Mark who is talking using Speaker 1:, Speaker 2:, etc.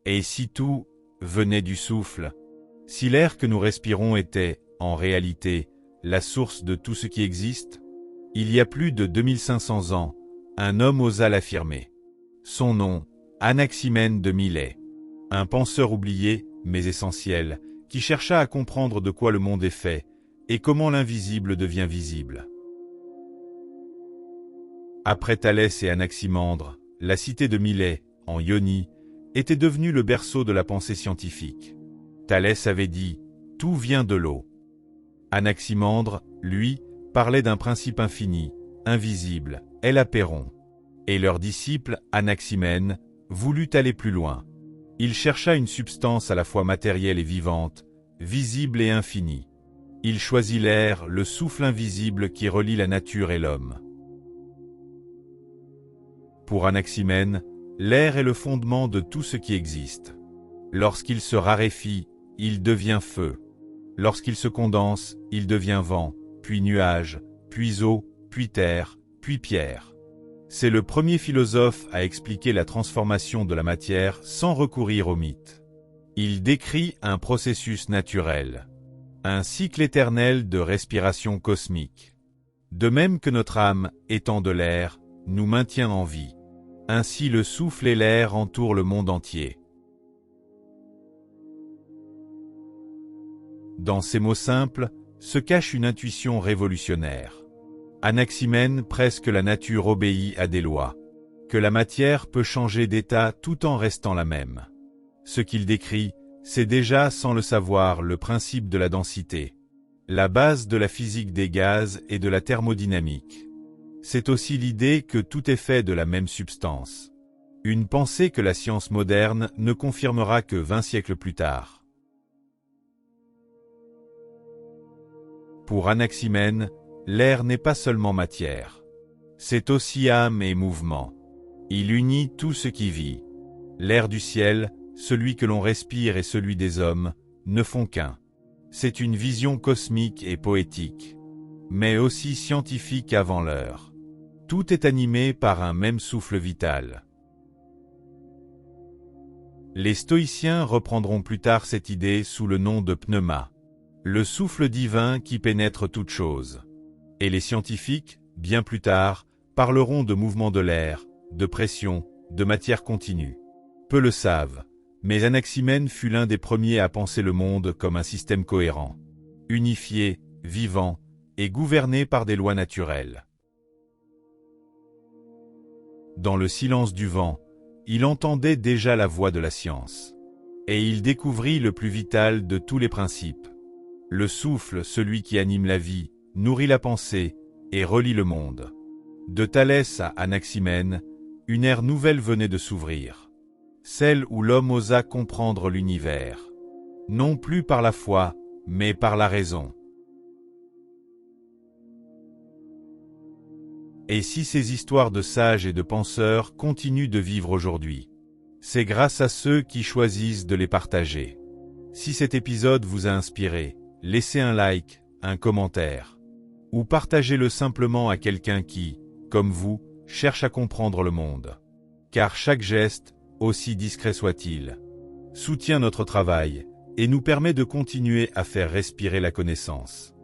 Speaker 1: Et si tout venait du souffle, si l'air que nous respirons était, en réalité, la source de tout ce qui existe? Il y a plus de 2500 ans, un homme osa l'affirmer. Son nom, Anaximène de Milet. Un penseur oublié, mais essentiel, qui chercha à comprendre de quoi le monde est fait, et comment l'invisible devient visible. Après Thalès et Anaximandre, la cité de Milet, en Ionie, était devenue le berceau de la pensée scientifique. Thalès avait dit « Tout vient de l'eau ». Anaximandre, lui, parlait d'un principe infini, invisible, elapéron. Et leur disciple, Anaximène, voulut aller plus loin. Il chercha une substance à la fois matérielle et vivante, visible et infinie. Il choisit l'air, le souffle invisible qui relie la nature et l'homme. Pour Anaximène, l'air est le fondement de tout ce qui existe. Lorsqu'il se raréfie, il devient feu. Lorsqu'il se condense, il devient vent, puis nuage, puis eau, puis terre, puis pierre. C'est le premier philosophe à expliquer la transformation de la matière sans recourir au mythe. Il décrit un processus naturel, un cycle éternel de respiration cosmique. De même que notre âme, étant de l'air, nous maintient en vie. Ainsi le souffle et l'air entourent le monde entier. Dans ces mots simples, se cache une intuition révolutionnaire. Anaximène presse que la nature obéit à des lois, que la matière peut changer d'état tout en restant la même. Ce qu'il décrit, c'est déjà, sans le savoir, le principe de la densité, la base de la physique des gaz et de la thermodynamique. C'est aussi l'idée que tout est fait de la même substance. Une pensée que la science moderne ne confirmera que 20 siècles plus tard. Pour Anaximène, l'air n'est pas seulement matière. C'est aussi âme et mouvement. Il unit tout ce qui vit. L'air du ciel, celui que l'on respire et celui des hommes, ne font qu'un. C'est une vision cosmique et poétique, mais aussi scientifique avant l'heure. Tout est animé par un même souffle vital. Les stoïciens reprendront plus tard cette idée sous le nom de pneuma, le souffle divin qui pénètre toute chose. Et les scientifiques, bien plus tard, parleront de mouvement de l'air, de pression, de matière continue. Peu le savent, mais Anaximène fut l'un des premiers à penser le monde comme un système cohérent, unifié, vivant et gouverné par des lois naturelles. Dans le silence du vent, il entendait déjà la voix de la science. Et il découvrit le plus vital de tous les principes. Le souffle, celui qui anime la vie, nourrit la pensée et relie le monde. De Thalès à Anaximène, une ère nouvelle venait de s'ouvrir. Celle où l'homme osa comprendre l'univers. Non plus par la foi, mais par la raison. Et si ces histoires de sages et de penseurs continuent de vivre aujourd'hui, c'est grâce à ceux qui choisissent de les partager. Si cet épisode vous a inspiré, laissez un like, un commentaire, ou partagez-le simplement à quelqu'un qui, comme vous, cherche à comprendre le monde. Car chaque geste, aussi discret soit-il, soutient notre travail et nous permet de continuer à faire respirer la connaissance.